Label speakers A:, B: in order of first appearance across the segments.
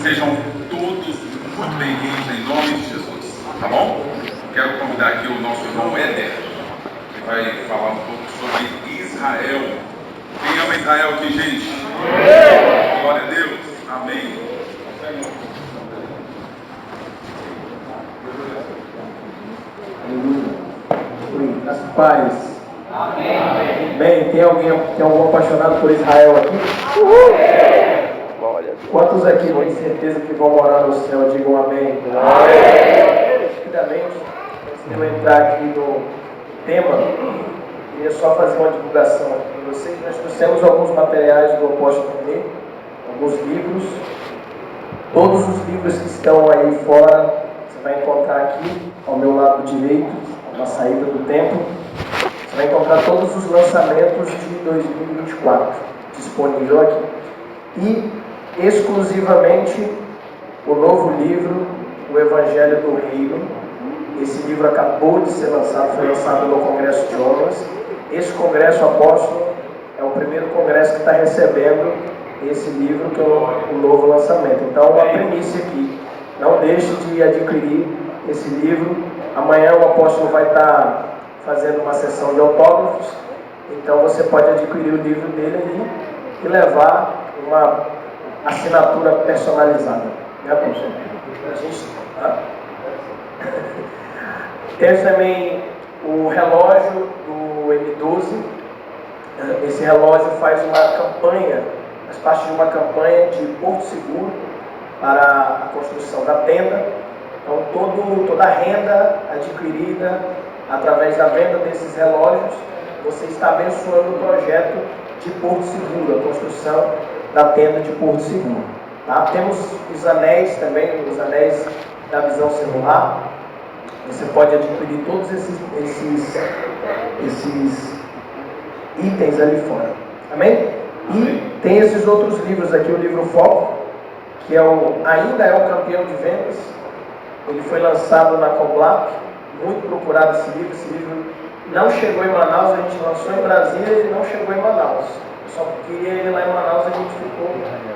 A: Sejam todos muito bem-vindos em nome de Jesus, tá bom? Quero convidar aqui o nosso irmão Éder, que vai falar um pouco sobre Israel. Quem ama Israel aqui, gente? Glória a Deus, amém.
B: As paz. Amém. Bem, tem algum apaixonado por Israel aqui? Quantos aqui têm certeza que vão morar no céu? Digam amém. Rapidamente, antes de eu entrar aqui no tema, queria só fazer uma divulgação aqui para vocês. Nós trouxemos alguns materiais do apóstolo René, alguns livros. Todos os livros que estão aí fora, você vai encontrar aqui, ao meu lado direito, na saída do templo. Você vai encontrar todos os lançamentos de 2024 disponível aqui. E exclusivamente o novo livro, O Evangelho do Reino. Esse livro acabou de ser lançado, foi lançado no Congresso de Homens. Esse Congresso Apóstolo é o primeiro congresso que está recebendo esse livro, que é o novo lançamento. Então, uma premissa aqui, não deixe de adquirir esse livro. Amanhã o apóstolo vai estar fazendo uma sessão de autógrafos, então você pode adquirir o livro dele ali e levar uma assinatura personalizada, né, apóstolo? Temos também o relógio do M12. Esse relógio faz uma campanha, faz parte de uma campanha de Porto Seguro para a construção da tenda. Então, toda a renda adquirida através da venda desses relógios, você está abençoando o projeto de Porto Seguro, a construção da tenda de Porto Seguro. Tá? Temos os anéis também, os anéis da visão celular. Você pode adquirir todos esses itens ali fora. Amém? E tem esses outros livros aqui, o livro Foco, que ainda é o campeão de vendas. Ele foi lançado na Coblap, muito procurado esse livro. Esse livro não chegou em Manaus, a gente lançou em Brasília e ele não chegou em Manaus. Eu só queria ele lá em Manaus, a gente ficou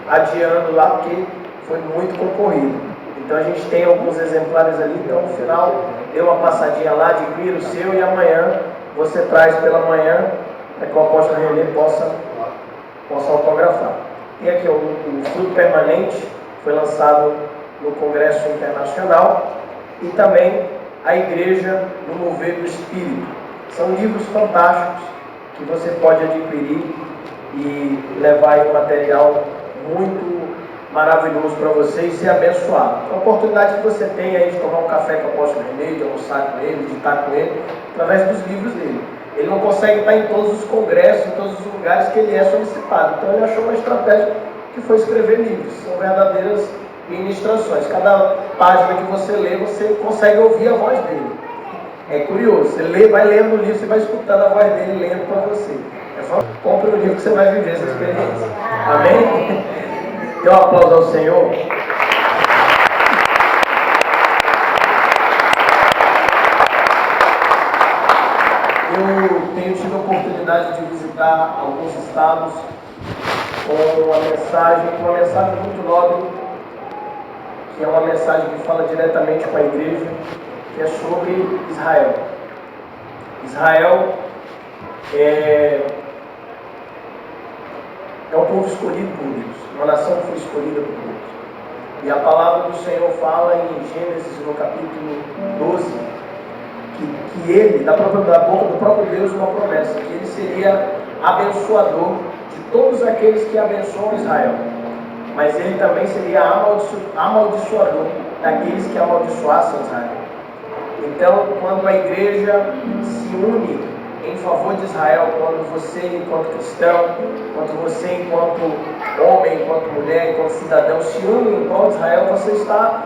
B: adiando lá porque foi muito concorrido. Então a gente tem alguns exemplares ali, então no final dê uma passadinha lá, adquira o seu e amanhã você traz pela manhã para que o apóstolo René possa autografar. E aqui o Fruto Permanente, foi lançado no Congresso Internacional, e também a Igreja no Mover do Espírito. São livros fantásticos que você pode adquirir e levar aí um material muito maravilhoso para você e ser abençoado. A oportunidade que você tem aí de tomar um café com o apóstolo René, de almoçar com ele, de estar com ele, através dos livros dele. Ele não consegue estar em todos os congressos, em todos os lugares que ele é solicitado. Então ele achou uma estratégia que foi escrever livros. São verdadeiras ministrações. Cada página que você lê, você consegue ouvir a voz dele. É curioso. Você vai lendo o livro, você vai escutando a voz dele lendo para você. Compre o livro que você vai viver essa experiência. Amém? Dê um aplauso ao Senhor. Eu tenho tido a oportunidade de visitar alguns estados com uma mensagem muito nobre, que é uma mensagem que fala diretamente com a igreja, que é sobre Israel. Israel é um povo escolhido por Deus, uma nação que foi escolhida por Deus. E a palavra do Senhor fala em Gênesis, no capítulo 12, que ele, da boca do próprio Deus, uma promessa, que ele seria abençoador de todos aqueles que abençoam Israel. Mas ele também seria amaldiçoador daqueles que amaldiçoassem Israel. Então, quando a igreja se une em favor de Israel, quando você, enquanto cristão, quando você, enquanto homem, enquanto mulher, enquanto cidadão, se une em prol de Israel, você está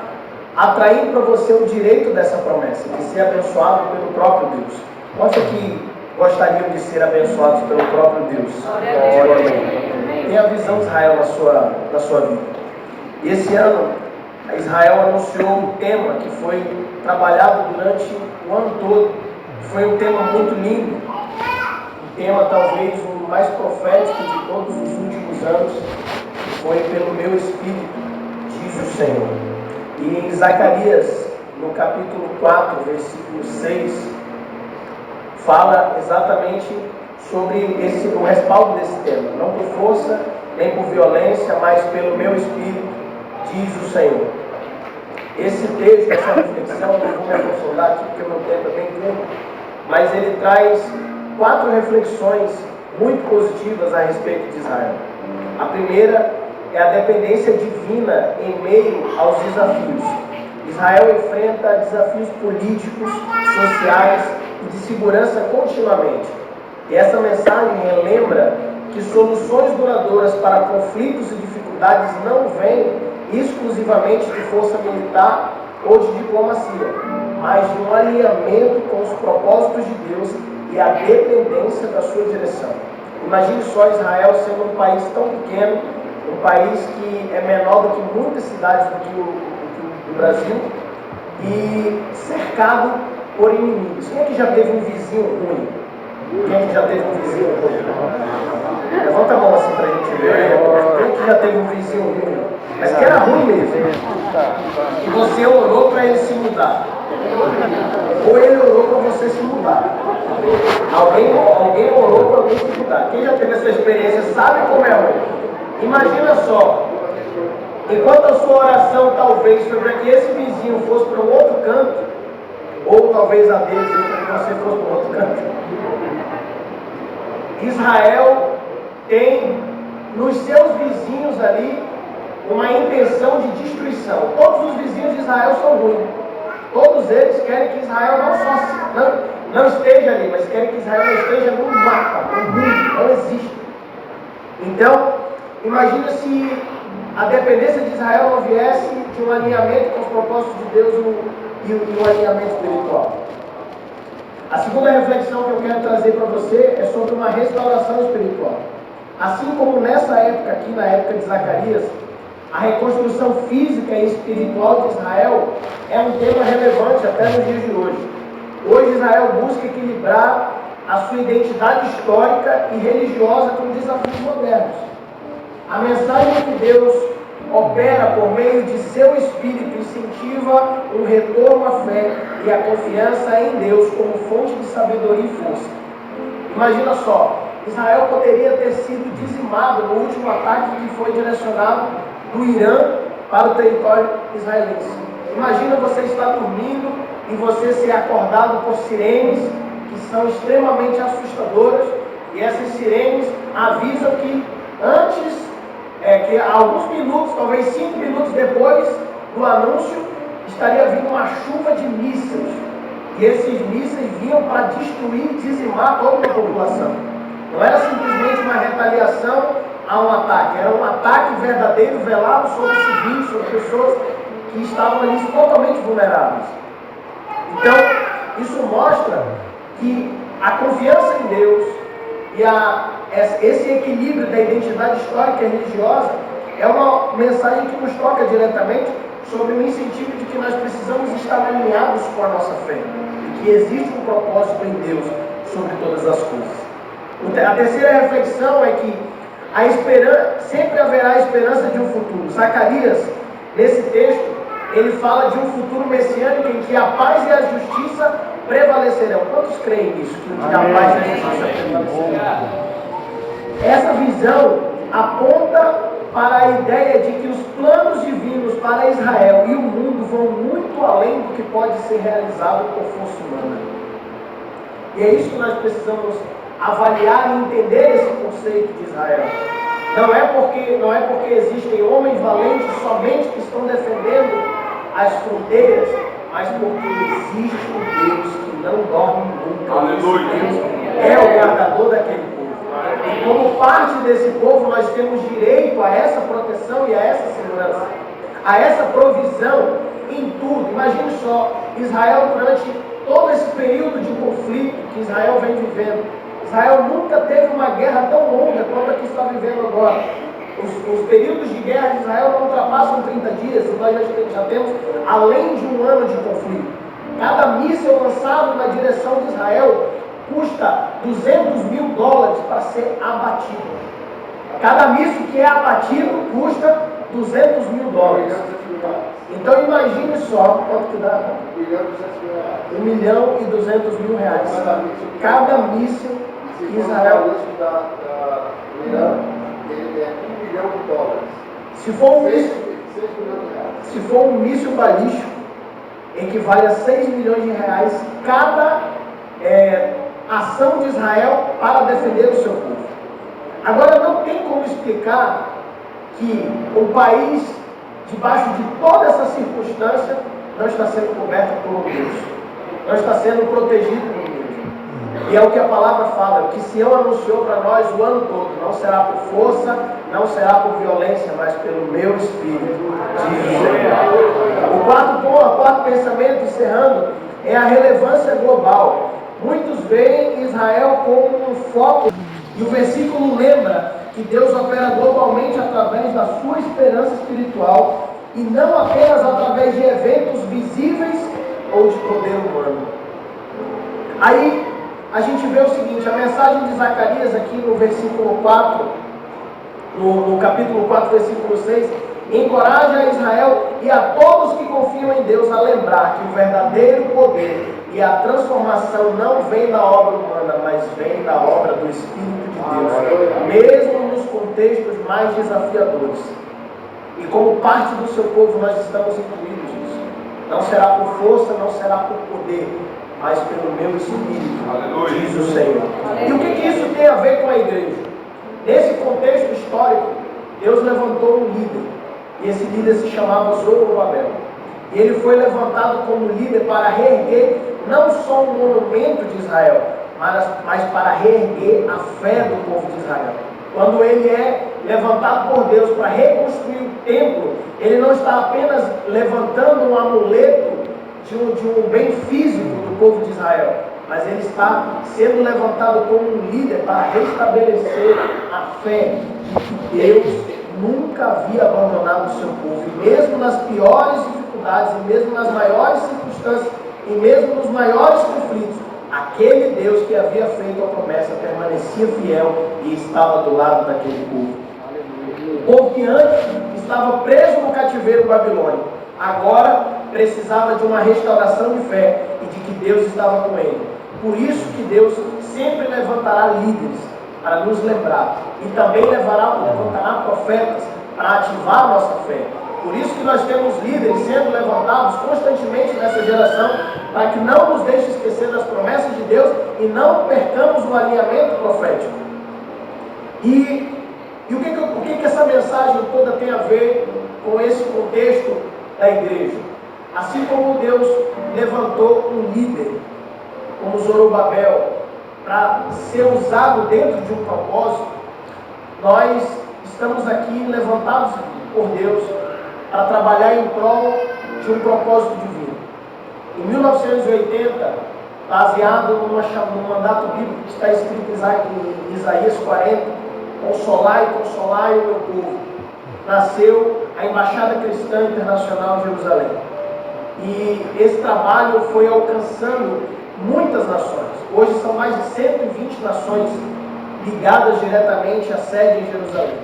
B: atraindo para você o direito dessa promessa, de ser abençoado pelo próprio Deus. Quantos aqui gostariam de ser abençoados pelo próprio Deus? Tem a visão de Israel na sua vida. E esse ano, Israel anunciou um tema que foi trabalhado durante o ano todo. Foi um tema muito lindo. Um tema talvez o mais profético de todos os últimos anos. Foi pelo meu espírito diz o Senhor. E em Zacarias, no capítulo 4, versículo 6, fala exatamente sobre o respaldo desse tema. Não por força, nem por violência, mas pelo meu Espírito, diz o Senhor. Esse texto, essa reflexão, eu não vou me aprofundar aqui porque o meu tempo é bem curto, mas ele traz 4 reflexões muito positivas a respeito de Israel. A primeira é a dependência divina em meio aos desafios. Israel enfrenta desafios políticos, sociais e de segurança continuamente. E essa mensagem relembra que soluções duradouras para conflitos e dificuldades não vêm exclusivamente de força militar ou de diplomacia, mas de um alinhamento com os propósitos de Deus e a dependência da sua direção. Imagine só Israel sendo um país tão pequeno, um país que é menor do que muitas cidades do que o Brasil, e cercado por inimigos. Quem é que já teve um vizinho ruim? Quem é que já teve um vizinho ruim? Levanta a mão assim pra gente ver. Quem é que já teve um vizinho ruim? Mas que era ruim mesmo. E você orou para ele se mudar. Ou ele orou para você se mudar. Alguém orou para alguém se mudar. Quem já teve essa experiência sabe como é ruim. Imagina só. Enquanto a sua oração talvez foi para que esse vizinho fosse para um outro canto, ou talvez a deles para que você fosse para um outro canto. Israel tem nos seus vizinhos ali uma intenção de destruição. Todos os vizinhos de Israel são ruins. Todos eles querem que Israel não esteja ali, mas querem que Israel não esteja no mapa, no mundo, não existe. Então, imagina se a dependência de Israel não viesse de um alinhamento com os propósitos de Deus e um alinhamento espiritual. A segunda reflexão que eu quero trazer para você é sobre uma restauração espiritual. Assim como nessa época aqui, na época de Zacarias, a reconstrução física e espiritual de Israel é um tema relevante até nos dias de hoje. Hoje Israel busca equilibrar a sua identidade histórica e religiosa com desafios modernos. A mensagem que Deus opera por meio de seu Espírito incentiva um retorno à fé e à confiança em Deus como fonte de sabedoria e força. Imagina só, Israel poderia ter sido dizimado no último ataque que foi direcionado do Irã para o território israelense. Imagina você estar dormindo e você ser acordado por sirenes que são extremamente assustadoras, e essas sirenes avisam que que alguns minutos, talvez 5 minutos depois do anúncio, estaria vindo uma chuva de mísseis. E esses mísseis vinham para destruir e dizimar toda a população. Não era simplesmente uma retaliação a um ataque, era um ataque verdadeiro, velado sobre civis, sobre pessoas que estavam ali totalmente vulneráveis. Então, isso mostra que a confiança em Deus e esse equilíbrio da identidade histórica e religiosa é uma mensagem que nos toca diretamente sobre o incentivo de que nós precisamos estar alinhados com a nossa fé e que existe um propósito em Deus sobre todas as coisas. A terceira reflexão é que sempre haverá esperança de um futuro. Zacarias, nesse texto, ele fala de um futuro messiânico em que a paz e a justiça prevalecerão. Quantos creem nisso? Que o dia a paz e a justiça prevalecerão? Essa visão aponta para a ideia de que os planos divinos para Israel e o mundo vão muito além do que pode ser realizado por força humana. E é isso que nós precisamos avaliar e entender esse conceito de Israel. Não é porque existem homens valentes somente que estão defendendo as fronteiras, mas porque existe um Deus que não dorme nunca.
A: Aleluia.
B: Deus é o guardador daquele povo. E como parte desse povo, nós temos direito a essa proteção e a essa segurança, a essa provisão em tudo. Imagine só, Israel durante todo esse período de conflito que Israel vem vivendo. Israel nunca teve uma guerra tão longa quanto a que está vivendo agora. Os períodos de guerra de Israel não ultrapassam 30 dias, e nós já temos além de um ano de conflito. Cada míssil lançado na direção de Israel custa $200 mil para ser abatido. Cada míssil que é abatido custa 200 mil dólares. Então imagine só quanto que dá. 1 milhão e 200 mil reais. Cada míssil que Israel.
C: Ele é 1 milhão de dólares.
B: Se for um
C: 6
B: míssil,
C: milhões de reais.
B: se for um míssil balístico, equivale a 6 milhões de reais cada ação de Israel para defender o seu povo. Agora não tem como explicar que um país, debaixo de toda essa circunstância, não está sendo coberto por Deus, não está sendo protegido por Deus. E é o que a palavra fala, que Sião anunciou para nós o ano todo, não será por força, não será por violência, mas pelo meu Espírito, diz o Senhor. O quarto pensamento, encerrando, é a relevância global. Muitos veem Israel como um foco, e o versículo lembra que Deus opera globalmente através da sua esperança espiritual e não apenas através de eventos visíveis ou de poder humano. Aí a gente vê o seguinte, a mensagem de Zacarias aqui no versículo 4, no capítulo 4, versículo 6, encoraja a Israel e a todos que confiam em Deus a lembrar que o verdadeiro poder e a transformação não vem da obra humana, mas vem da obra do Espírito de Deus, mesmo nos contextos mais desafiadores. E como parte do seu povo nós estamos incluídos nisso. Não será por força, não será por poder, mas pelo meu Espírito,
A: Aleluia.
B: diz o Senhor. E o que isso tem a ver com a igreja? Nesse contexto histórico, Deus levantou um líder, e esse líder se chamava Zorobabel. E ele foi levantado como líder para reerguer não só um monumento de Israel, mas para reerguer a fé do povo de Israel. Quando ele é levantado por Deus para reconstruir o templo, ele não está apenas levantando um amuleto de um bem físico do povo de Israel, mas ele está sendo levantado como um líder para restabelecer a fé de que Deus nunca havia abandonado o seu povo, e mesmo nas piores dificuldades, e mesmo nas maiores circunstâncias, e mesmo nos maiores conflitos, aquele Deus que havia feito a promessa permanecia fiel e estava do lado daquele povo. O povo que antes estava preso no cativeiro babilônico, agora precisava de uma restauração de fé e de que Deus estava com ele. Por isso que Deus sempre levantará líderes para nos lembrar, e também levantará profetas para ativar a nossa fé. Por isso que nós temos líderes sendo levantados constantemente nessa geração, para que não nos deixe esquecer das promessas de Deus e não percamos o alinhamento profético. E o que essa mensagem toda tem a ver com esse contexto da igreja? Assim como Deus levantou um líder, como Zorobabel, para ser usado dentro de um propósito, nós estamos aqui levantados por Deus para trabalhar em prol de um propósito divino. Em 1980, baseado no mandato bíblico que está escrito em Isaías 40, consolai o meu povo, nasceu a Embaixada Cristã Internacional de Jerusalém. E esse trabalho foi alcançando muitas nações. Hoje são mais de 120 nações ligadas diretamente à sede em Jerusalém.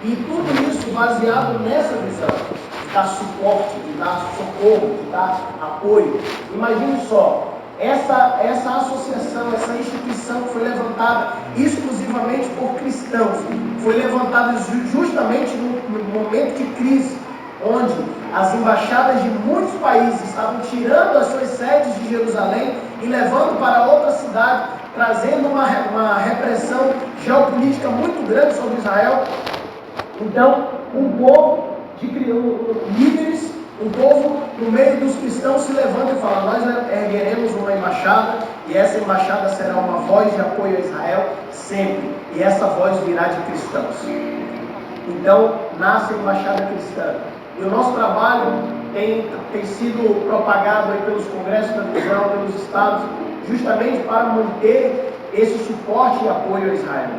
B: E tudo isso baseado nessa visão de dar suporte, de dar socorro, de dar apoio. Imagine só, essa associação, essa instituição foi levantada exclusivamente por cristãos. Foi levantada justamente no momento de crise, onde as embaixadas de muitos países estavam tirando as suas sedes de Jerusalém e levando para outra cidade, trazendo uma repressão geopolítica muito grande sobre Israel. Então, um povo de líderes, um povo no meio dos cristãos se levanta e fala: nós ergueremos uma embaixada, e essa embaixada será uma voz de apoio a Israel sempre, e essa voz virá de cristãos. Então, nasce a embaixada cristã. E o nosso trabalho tem sido propagado aí pelos congressos da visão, pelos estados, justamente para manter esse suporte e apoio a Israel,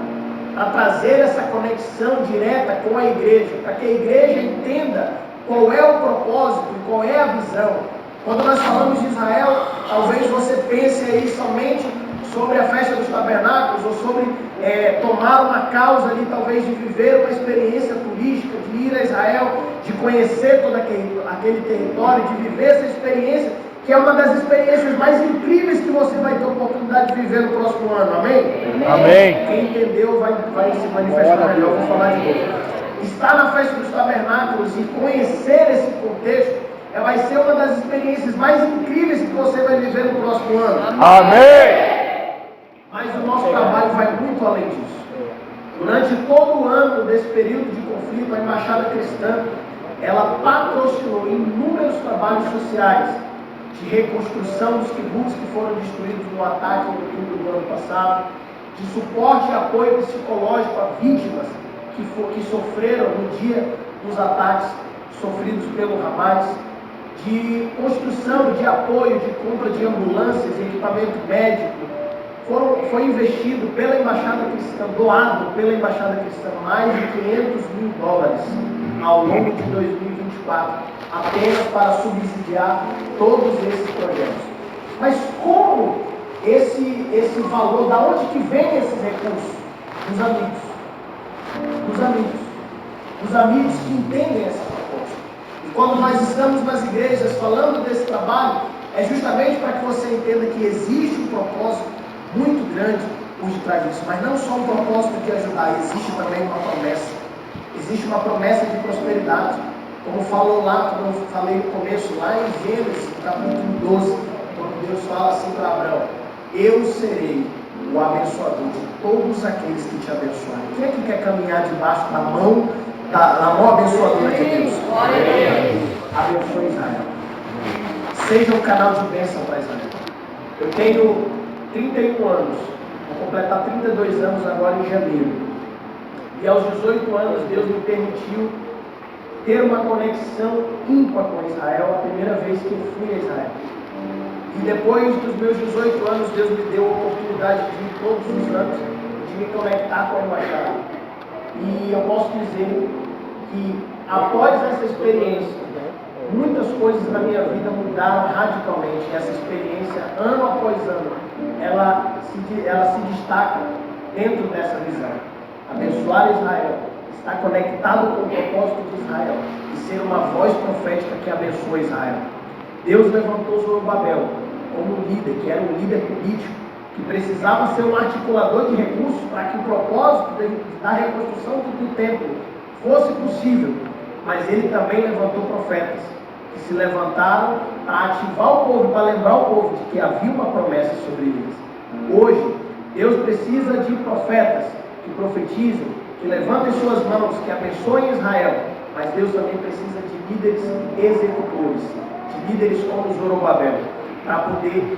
B: para trazer essa conexão direta com a igreja, para que a igreja entenda qual é o propósito e qual é a visão. Quando nós falamos de Israel, talvez você pense aí somente sobre a festa dos tabernáculos, ou sobre tomar uma causa ali, talvez de viver uma experiência turística, de ir a Israel, de conhecer todo aquele território, de viver essa experiência, que é uma das experiências mais incríveis que você vai ter a oportunidade de viver no próximo ano, amém?
D: Amém.
B: Quem entendeu vai se manifestar melhor, vou falar de novo. Estar na festa dos tabernáculos e conhecer esse contexto vai ser uma das experiências mais incríveis que você vai viver no próximo ano.
D: Amém.
B: Mas o nosso trabalho vai muito além disso. Durante todo o ano desse período de conflito, a Embaixada Cristã, ela patrocinou inúmeros trabalhos sociais de reconstrução dos kibbutz que foram destruídos no ataque em outubro do ano passado, de suporte e apoio psicológico a vítimas que sofreram no dia dos ataques sofridos pelo Hamas, de construção, de apoio, de compra de ambulâncias, equipamento médico. Foi investido pela Embaixada Cristã, doado pela Embaixada Cristã, mais de $500 mil ao longo de 2024, apenas para subsidiar todos esses projetos. Mas como esse valor, da onde que vem esses recursos? Dos amigos. Dos amigos que entendem essa proposta. E quando nós estamos nas igrejas falando desse trabalho, é justamente para que você entenda que existe um propósito muito grande por detrás disso, mas não só um propósito de ajudar, existe também uma promessa. Existe uma promessa de prosperidade. Como falou lá, como eu falei no começo, lá em Gênesis, capítulo 12, quando Deus fala assim para Abraão: eu serei o abençoador de todos aqueles que te abençoarem. Quem é que quer caminhar debaixo da mão abençoadora de Deus? Abençoe Israel. Seja um canal de bênção para Israel. Eu tenho 31 anos, vou completar 32 anos agora em janeiro. E aos 18 anos Deus me permitiu ter uma conexão ímpar com Israel, a primeira vez que eu fui a Israel. E depois dos meus 18 anos, Deus me deu a oportunidade de ir todos os anos, de me conectar com a Embaixada. E eu posso dizer que após essa experiência, muitas coisas na minha vida mudaram radicalmente. Essa experiência, ano após ano, ela se destaca dentro dessa visão. Abençoar Israel, estar conectado com o propósito de Israel e ser uma voz profética que abençoa Israel. Deus levantou Zorobabel como um líder, que era um líder político, que precisava ser um articulador de recursos para que o propósito da reconstrução do templo fosse possível. Mas ele também levantou profetas, que se levantaram para ativar o povo, para lembrar o povo de que havia uma promessa sobre eles. Hoje, Deus precisa de profetas que profetizem, que levantem suas mãos, que abençoem Israel. Mas Deus também precisa de líderes executores, de líderes como Zorobabel, para poder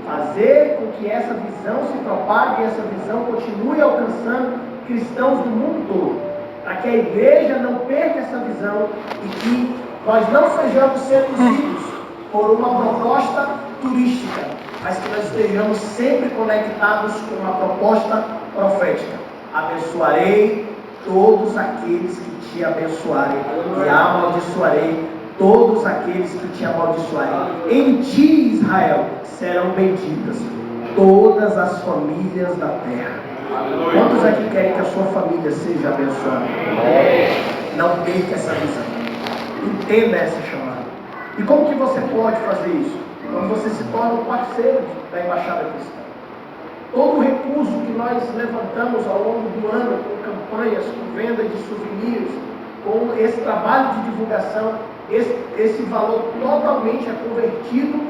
B: fazer com que essa visão se propague, essa visão continue alcançando cristãos do mundo todo, para que a igreja não perca essa visão e que nós não sejamos seduzidos por uma proposta turística, mas que nós estejamos sempre conectados com uma proposta profética. Abençoarei todos aqueles que te abençoarem e amaldiçoarei todos aqueles que te amaldiçoarem. Em ti, Israel, serão benditas todas as famílias da terra. Quantos aqui querem que a sua família seja abençoada? Não perca essa visão. Entenda essa chamada. E como que você pode fazer isso? Quando você se torna um parceiro da Embaixada Cristã. Todo o recurso que nós levantamos ao longo do ano, com campanhas, com venda de souvenirs, com esse trabalho de divulgação, esse valor totalmente é convertido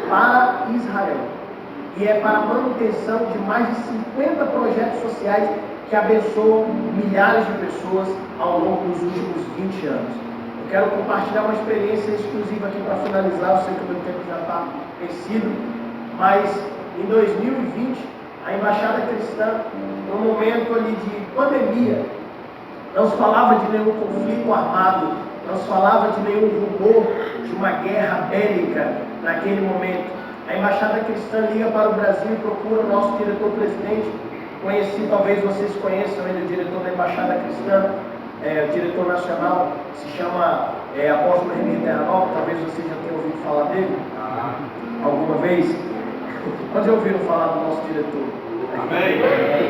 B: para Israel. E é para a manutenção de mais de 50 projetos sociais que abençoam milhares de pessoas ao longo dos últimos 20 anos. Eu quero compartilhar uma experiência exclusiva aqui para finalizar. Eu sei que o meu tempo já está vencido, mas em 2020, a Embaixada Cristã, num momento ali de pandemia, não se falava de nenhum conflito armado, não se falava de nenhum rumor de uma guerra bélica naquele momento. A Embaixada Cristã liga para o Brasil e procura o nosso diretor-presidente. Conheci, talvez vocês conheçam ele, o diretor da Embaixada Cristã, o diretor nacional, se chama Apóstolo Remy Terra Nova. Talvez vocês já tenham ouvido falar dele alguma vez. Quando já ouviram falar do nosso diretor? Amém.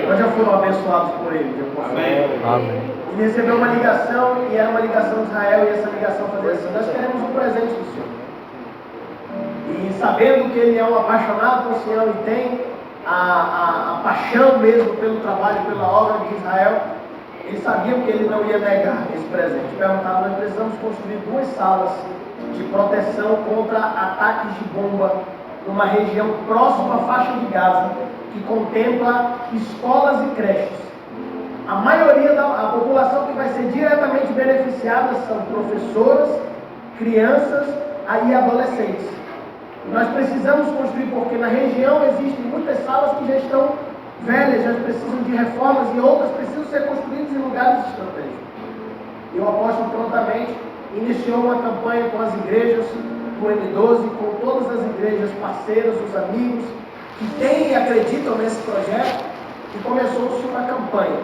B: Quando já foram abençoados por ele?
D: Amém.
B: ele recebeu uma ligação, e era uma ligação de Israel, e essa ligação fazia assim: nós queremos um presente do Senhor. E sabendo que ele é um apaixonado por Sião e tem a paixão mesmo pelo trabalho, pela obra de Israel, eles sabiam que ele não ia negar esse presente. Perguntaram: nós precisamos construir 2 salas de proteção contra ataques de bomba numa região próxima à faixa de Gaza, que contempla escolas e creches. A maioria da população que vai ser diretamente beneficiada são professoras, crianças e adolescentes. E nós precisamos construir, porque na região existem muitas salas que já estão velhas, já precisam de reformas, e outras precisam ser construídas em lugares estratégicos. E o apóstolo prontamente iniciou uma campanha com as igrejas do M12, com todas as igrejas parceiras, os amigos que têm e acreditam nesse projeto, e começou-se uma campanha.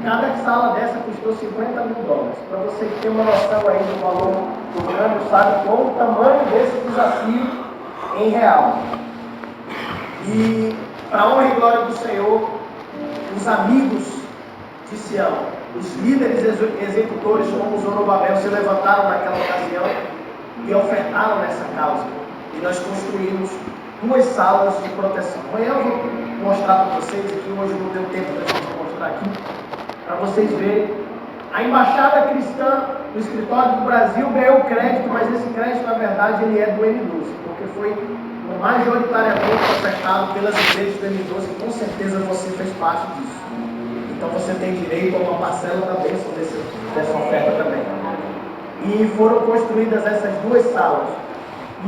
B: Cada sala dessa custou $50 mil. Para você ter uma noção aí do valor do câmbio, sabe qual o tamanho desse desafio em real. E para a honra e glória do Senhor, os amigos de Sião, os líderes executores como Zorobabel se levantaram naquela ocasião e ofertaram nessa causa. E nós construímos 2 salas de proteção. Amanhã eu vou mostrar para vocês aqui, hoje não deu tempo da gente mostrar aqui, para vocês verem. A embaixada cristã do escritório do Brasil ganhou crédito, mas esse crédito na verdade ele é do M12, porque foi majoritariamente ofertado pelas igrejas do M12, e com certeza você fez parte disso. Então você tem direito a uma parcela da bênção dessa oferta também. E foram construídas essas 2 salas.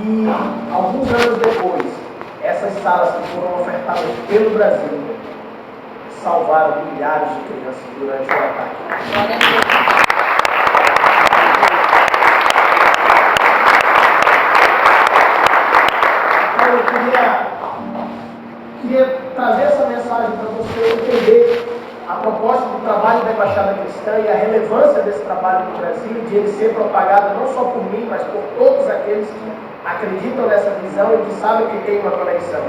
B: E alguns anos depois, essas salas que foram ofertadas pelo Brasil salvaram milhares de crianças durante o ataque. Então eu queria trazer essa mensagem para você entender a proposta do trabalho da Embaixada Cristã e a relevância desse trabalho no Brasil, de ele ser propagado não só por mim, mas por todos aqueles que acreditam nessa visão e que sabem que tem uma conexão.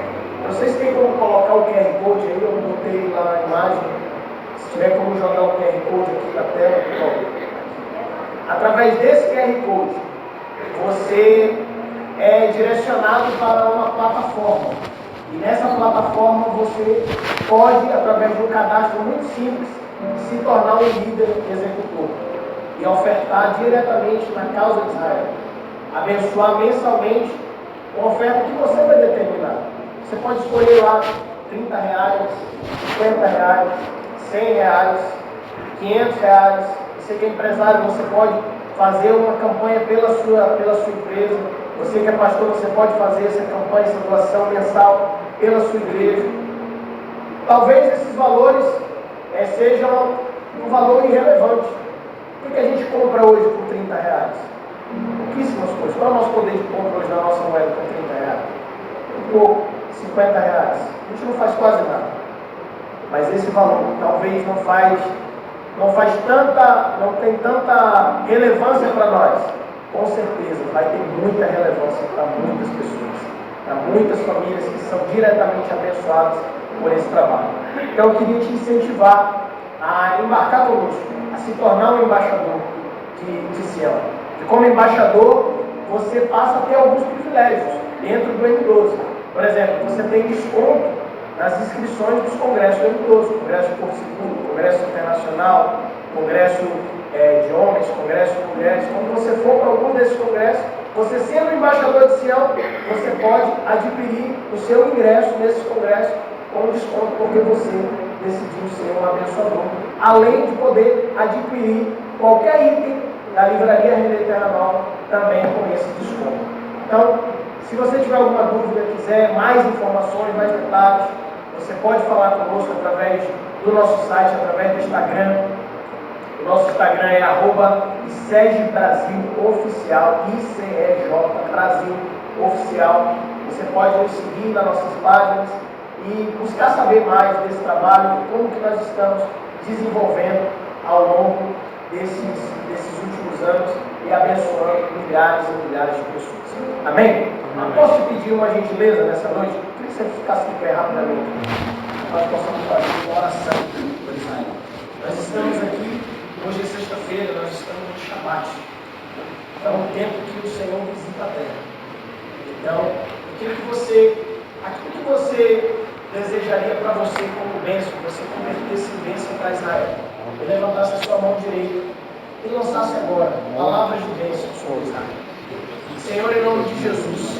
B: Não sei se tem como colocar o QR Code aí, eu botei lá na imagem. Se tiver como jogar o QR Code aqui na tela, bom. Através desse QR Code, você é direcionado para uma plataforma. E nessa plataforma você pode, através de um cadastro muito simples, se tornar um líder executor e ofertar diretamente na causa de Israel. Abençoar mensalmente uma oferta que você vai determinar. Você pode escolher lá R$30, R$50, R$100, R$500. Você que é empresário, você pode fazer uma campanha pela sua empresa. Você que é pastor, você pode fazer essa campanha, essa doação mensal pela sua igreja. Talvez esses valores sejam um valor irrelevante. O que a gente compra hoje por R$30? Pouquíssimas coisas. Qual é o nosso poder de compra hoje na nossa moeda por R$30? Um pouco, R$50. A gente não faz quase nada. Mas esse valor talvez não tem tanta relevância para nós. Com certeza vai ter muita relevância para muitas pessoas, para muitas famílias que são diretamente abençoadas por esse trabalho. Então eu queria te incentivar a embarcar conosco, a se tornar um embaixador de Sião. E como embaixador, você passa a ter alguns privilégios dentro do M12. Por exemplo, você tem desconto nas inscrições dos congressos do M12, Congresso de Porto Seguro, Congresso Internacional, Congresso de Homens, Congresso de Mulheres. Quando você for para algum desses congressos, você sendo embaixador de Sião, você pode adquirir o seu ingresso nesses congressos com desconto, porque você decidiu ser um abençoador, além de poder adquirir qualquer item da livraria Renê Terra Nova também com esse desconto. Então, se você tiver alguma dúvida, quiser mais informações, mais detalhes, você pode falar conosco através do nosso site, através do Instagram. O nosso Instagram é @ICEJ-Brasil-Oficial, ICEJ Brasil Oficial. Você pode nos seguir nas nossas páginas e buscar saber mais desse trabalho, como que nós estamos desenvolvendo ao longo desses últimos anos e abençoando milhares e milhares de pessoas. Amém? Posso te pedir uma gentileza nessa noite? Eu queria que você ficasse de pé rapidamente. Nós possamos fazer uma oração por Israel. Nós estamos aqui Hoje é sexta-feira, nós estamos no Shabat. É um tempo que o Senhor visita a terra. Então, aquilo que você desejaria para você como bênção, que você convertesse em bênção para Israel, e levantasse a sua mão direita e lançasse agora palavras de bênção sobre Israel. Senhor, em nome de Jesus,